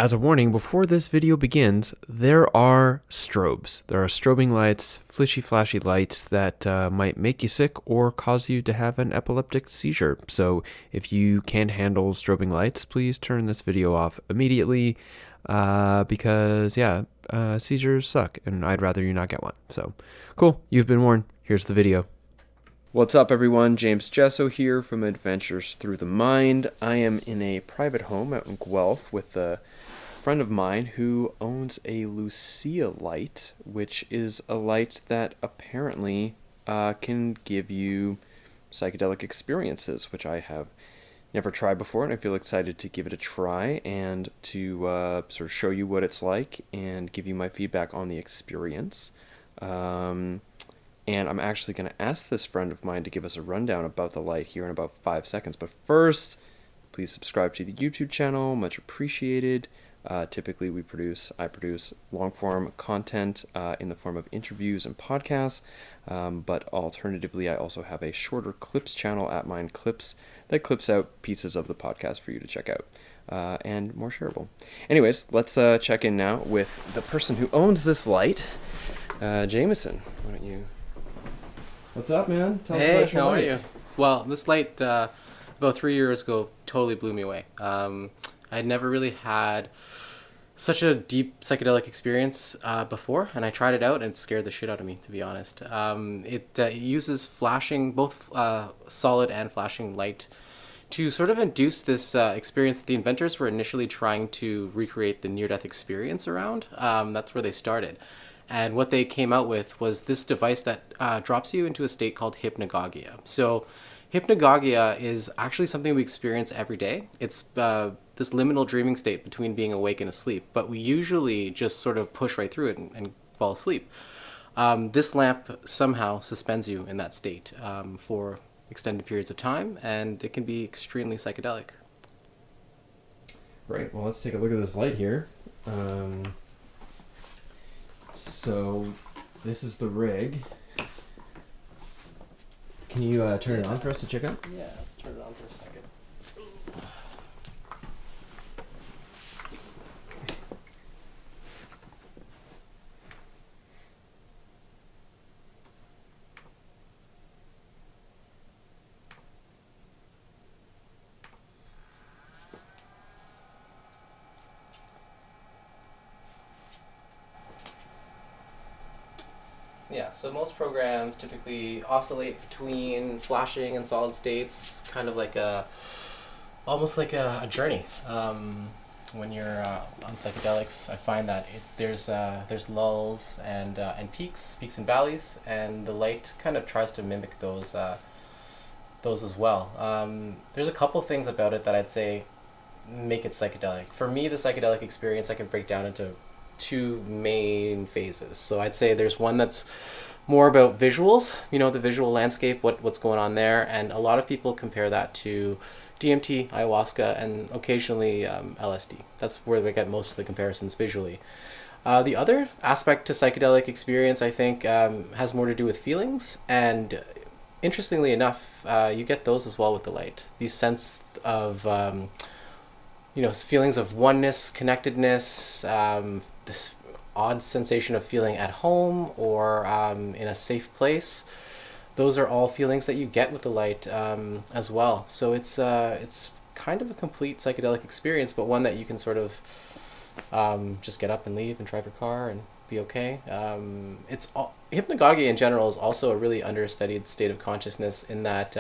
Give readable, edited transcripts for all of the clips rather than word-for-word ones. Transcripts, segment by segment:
As a warning, before this video begins, there are strobes. There are strobing lights, flishy, flashy lights that might make you sick or cause you to have an epileptic seizure. So if you can't handle strobing lights, please turn this video off immediately because, seizures suck and I'd rather you not get one. So, cool. You've been warned. Here's the video. What's up, everyone? James Jesso here from Adventures Through the Mind. I am in a private home out in Guelph with a friend of mine who owns a Lucia light, which is a light that apparently can give you psychedelic experiences, which I have never tried before, and I feel excited to give it a try and to sort of show you what it's like and give you my feedback on the experience. And I'm actually going to ask this friend of mine to give us a rundown about the light here in about 5 seconds. But first, please subscribe to the YouTube channel. Much appreciated. Typically, I produce long-form content in the form of interviews and podcasts. But alternatively, I also have a shorter clips channel at Mind Clips that clips out pieces of the podcast for you to check out. And more shareable. Anyways, let's check in now with the person who owns this light, Jameson. Why don't you... What's up, man? Tell us about your light. How are you? Well, this light about 3 years ago totally blew me away. I'd never really had such a deep psychedelic experience before, and I tried it out and it scared the shit out of me, to be honest. It uses flashing, both solid and flashing light, to sort of induce this experience that the inventors were initially trying to recreate the near-death experience around. That's where they started. And what they came out with was this device that drops you into a state called hypnagogia. So hypnagogia is actually something we experience every day. It's this liminal dreaming state between being awake and asleep, but we usually just sort of push right through it and fall asleep. This lamp somehow suspends you in that state for extended periods of time, and it can be extremely psychedelic. Right, well, let's take a look at this light here. So, this is the rig. Can you turn it on for us to check out? Yeah, let's turn it on for a second. Yeah, so most programs typically oscillate between flashing and solid states, kind of like almost like a journey. When you're on psychedelics, I find that there's lulls and peaks and valleys, and the light kind of tries to mimic those as well. There's a couple things about it that I'd say make it psychedelic. For me, the psychedelic experience I can break down into two main phases. So I'd say there's one that's more about visuals, the visual landscape, what's going on there, and a lot of people compare that to DMT, ayahuasca, and occasionally LSD. That's where we get most of the comparisons visually. The other aspect to psychedelic experience, I think, has more to do with feelings, and interestingly enough, you get those as well with the light. These sense of feelings of oneness, connectedness, this odd sensation of feeling at home or in a safe place. Those are all feelings that you get with the light as well. So it's kind of a complete psychedelic experience, but one that you can sort of just get up and leave and drive your car and be okay. Hypnagogia in general is also a really understudied state of consciousness in that.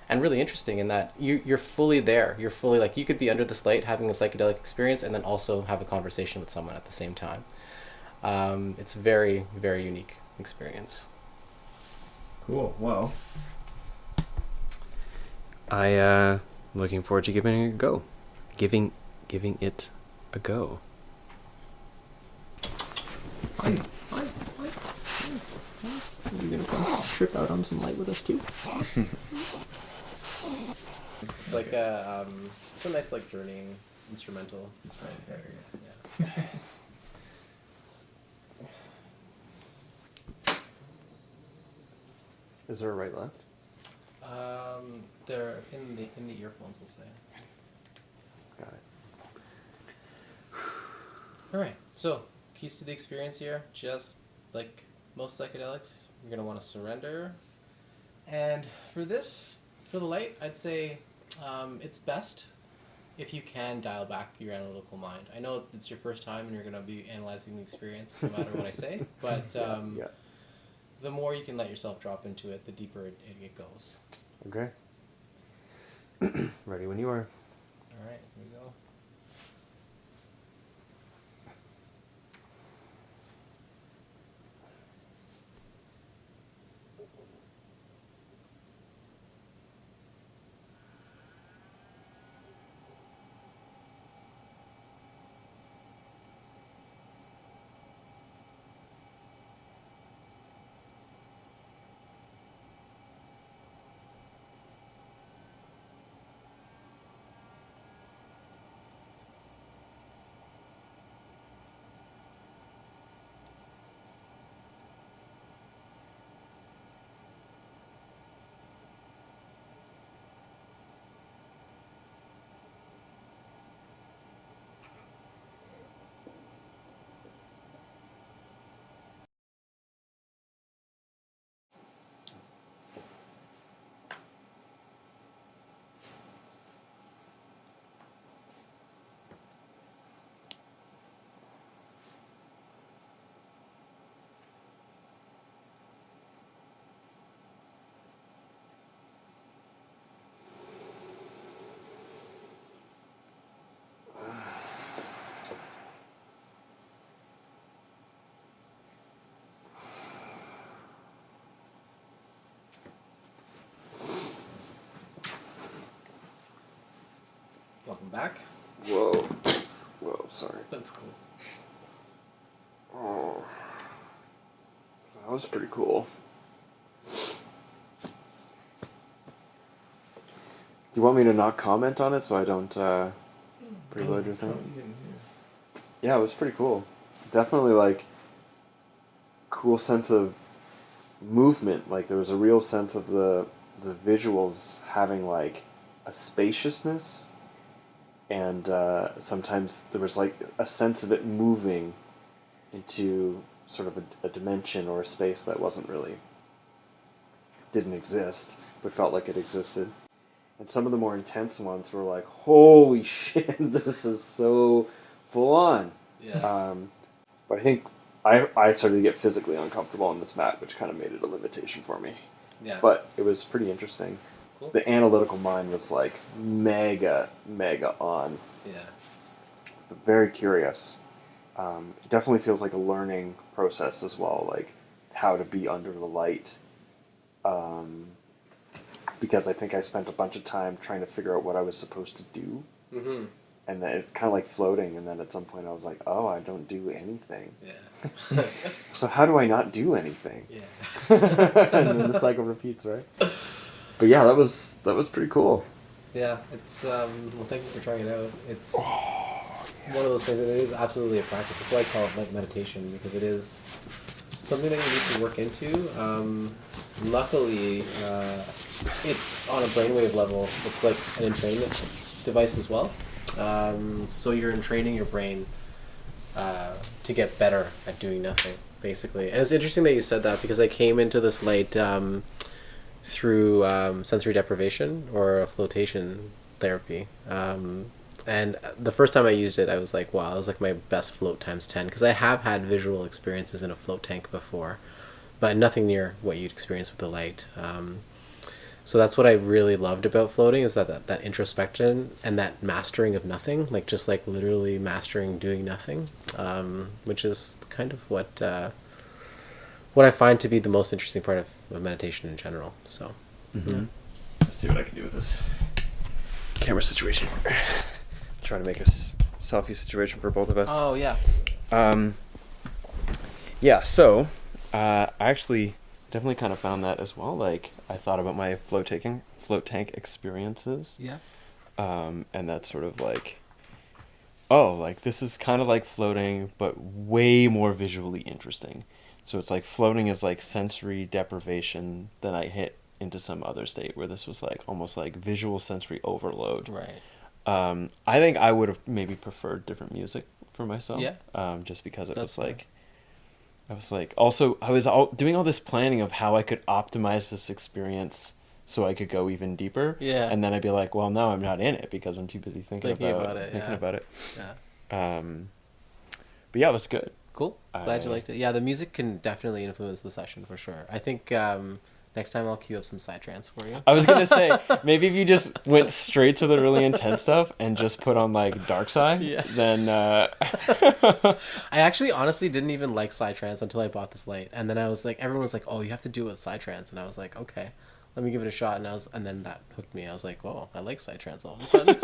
And really interesting in that you're fully there. You're fully like, you could be under this light having a psychedelic experience and then also have a conversation with someone at the same time. It's a very, very unique experience. Cool. Well, I looking forward to giving it a go. Giving it a go. Hi. You're gonna come trip out on some light with us too? It's like it's a nice like journeying instrumental. It's right there, yeah. Is there a right left? They're in the earphones, I'll say. Got it. All right. So, keys to the experience here, just like most psychedelics, you're going to want to surrender. And for the light, I'd say it's best if you can dial back your analytical mind. I know it's your first time and you're going to be analyzing the experience no matter what I say, but the more you can let yourself drop into it, the deeper it goes. Okay. Ready when you are. All right, here we go. Welcome back. Whoa. Whoa, sorry. That's cool. Oh. That was pretty cool. Do you want me to not comment on it so I don't preload your thing? Yeah, it was pretty cool. Definitely like cool sense of movement. Like there was a real sense of the visuals having like a spaciousness, and sometimes there was like a sense of it moving into sort of a dimension or a space that didn't exist, but felt like it existed. And some of the more intense ones were like, holy shit, this is so full on. Yeah. But I think I started to get physically uncomfortable on this mat, which kind of made it a limitation for me. Yeah. But it was pretty interesting. Cool. The analytical mind was like mega on. Yeah. But very curious. It definitely feels like a learning process as well, like how to be under the light. Because I think I spent a bunch of time trying to figure out what I was supposed to do. Mm-hmm. And then it's kind of like floating, and then at some point I was like, oh, I don't do anything. Yeah. So how do I not do anything? Yeah. And then the cycle repeats, right? But yeah, that was pretty cool. Yeah, it's well, thank you for trying it out. It's one of those things that it is absolutely a practice. That's why I call it like meditation, because it is something that you need to work into. Luckily, it's on a brainwave level. It's like an entrainment device as well. So you're entraining your brain to get better at doing nothing, basically. And it's interesting that you said that, because I came into this light through sensory deprivation or a flotation therapy. And the first time I used it, I was like, wow, it was like my best float times 10, because I have had visual experiences in a float tank before, but nothing near what you'd experience with the light. So that's what I really loved about floating, is that introspection and that mastering of nothing, like just like literally mastering doing nothing, which is kind of what I find to be the most interesting part of meditation in general. So, yeah. Let's see what I can do with this camera situation. Trying to make a selfie situation for both of us. Oh yeah. Yeah. So, I actually definitely kind of found that as well. Like I thought about my float tank experiences. Yeah. And that's sort of like, oh, like this is kind of like floating, but way more visually interesting. So it's like floating is like sensory deprivation. Then I hit into some other state where this was like almost like visual sensory overload. Right. I think I would have maybe preferred different music for myself. Yeah. Just because it That's was like, I was doing all this planning of how I could optimize this experience so I could go even deeper. Yeah. And then I'd be like, well, no, I'm not in it because I'm too busy thinking about it. Yeah. But yeah, it was good. Cool. Glad you liked it. Yeah, the music can definitely influence the session for sure. I think next time I'll queue up some psytrance for you. I was gonna say, maybe if you just went straight to the really intense stuff and just put on like Dark Side, then I actually honestly didn't even like psytrance until I bought this light. And then I was like, everyone was like, oh, you have to do it with psytrance. And I was like, okay, let me give it a shot. And then that hooked me. I was like, whoa, I like psytrance all of a sudden.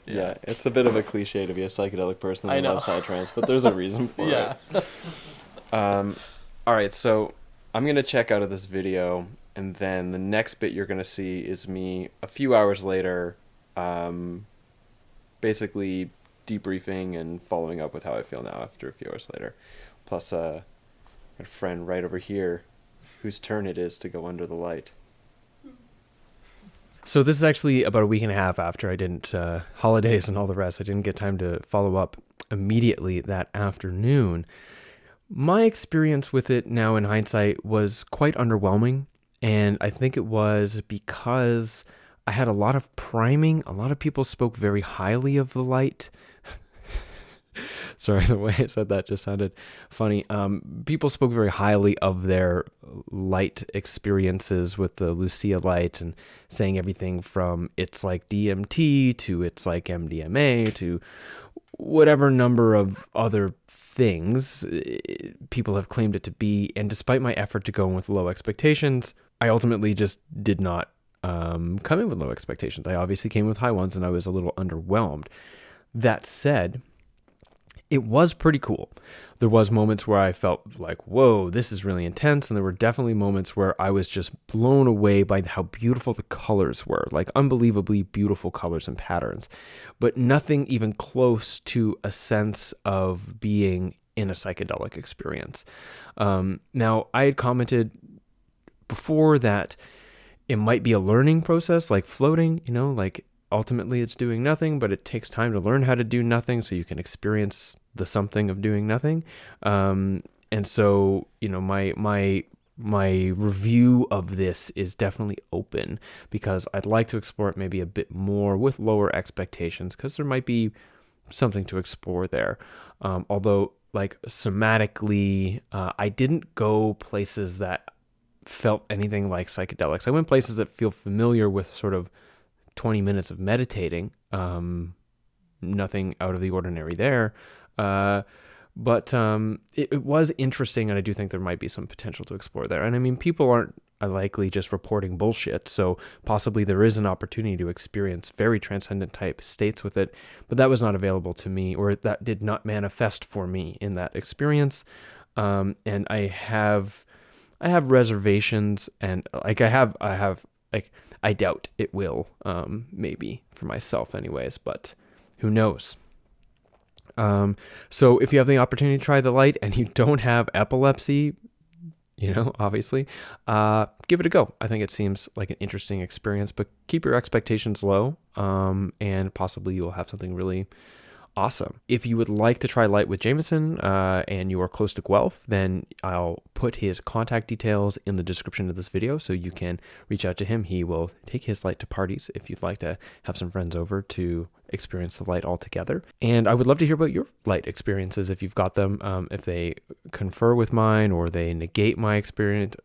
Yeah, it's a bit of a cliche to be a psychedelic person that loves psytrance, but there's a reason for it. All right, so I'm going to check out of this video, and then the next bit you're going to see is me a few hours later basically debriefing and following up with how I feel now after a few hours later. Plus a friend right over here whose turn it is to go under the light. So this is actually about a week and a half after I didn't, holidays and all the rest, I didn't get time to follow up immediately that afternoon. My experience with it now in hindsight was quite underwhelming, and I think it was because I had a lot of priming. A lot of people spoke very highly of the light. Sorry, the way I said that just sounded funny. People spoke very highly of their light experiences with the Lucia light and saying everything from it's like DMT to it's like MDMA to whatever number of other things people have claimed it to be. And despite my effort to go in with low expectations, I ultimately just did not come in with low expectations. I obviously came with high ones, and I was a little underwhelmed. That said, it was pretty cool. There was moments where I felt like, whoa, this is really intense. And there were definitely moments where I was just blown away by how beautiful the colors were, like unbelievably beautiful colors and patterns, but nothing even close to a sense of being in a psychedelic experience. Now, I had commented before that it might be a learning process, like floating, like ultimately it's doing nothing, but it takes time to learn how to do nothing so you can experience the something of doing nothing. And so, my review of this is definitely open because I'd like to explore it maybe a bit more with lower expectations because there might be something to explore there. Although, like, somatically, I didn't go places that felt anything like psychedelics. I went places that feel familiar with sort of 20 minutes of meditating, nothing out of the ordinary there. But it was interesting, and I do think there might be some potential to explore there. And I mean, people aren't likely just reporting bullshit, so possibly there is an opportunity to experience very transcendent type states with it, but that was not available to me, or that did not manifest for me in that experience. And I have reservations, and like I doubt it will, maybe for myself anyways, but who knows? So if you have the opportunity to try the light and you don't have epilepsy, obviously, give it a go. I think it seems like an interesting experience, but keep your expectations low, and possibly you'll have something really awesome. If you would like to try light with Jameson, and you are close to Guelph, then I'll put his contact details in the description of this video so you can reach out to him. He will take his light to parties if you'd like to have some friends over to experience the light all together. And I would love to hear about your light experiences if you've got them, if they confer with mine or they negate my experience.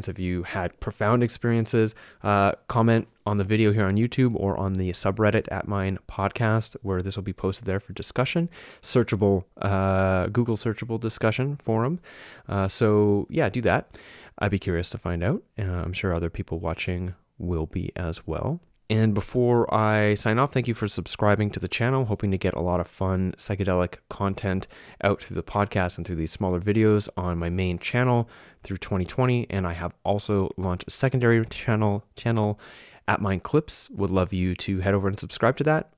If you had profound experiences, comment on the video here on YouTube or on the subreddit at mine podcast, where this will be posted there for discussion, searchable, Google searchable discussion forum. So yeah, do that. I'd be curious to find out. I'm sure other people watching will be as well. And before I sign off, thank you for subscribing to the channel. Hoping to get a lot of fun psychedelic content out through the podcast and through these smaller videos on my main channel through 2020. And I have also launched a secondary channel at Mind Clips. Would love you to head over and subscribe to that.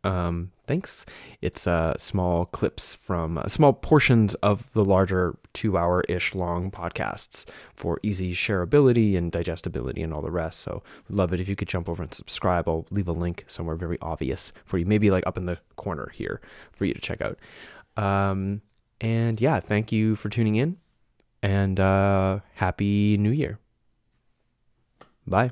Thanks thanks. It's small clips from small portions of the larger 2-hour-ish long podcasts for easy shareability and digestibility and all the rest. So we'd love it if you could jump over and subscribe. I'll leave a link somewhere very obvious for you, maybe like up in the corner here for you to check out. And yeah, thank you for tuning in, and Happy New Year. Bye.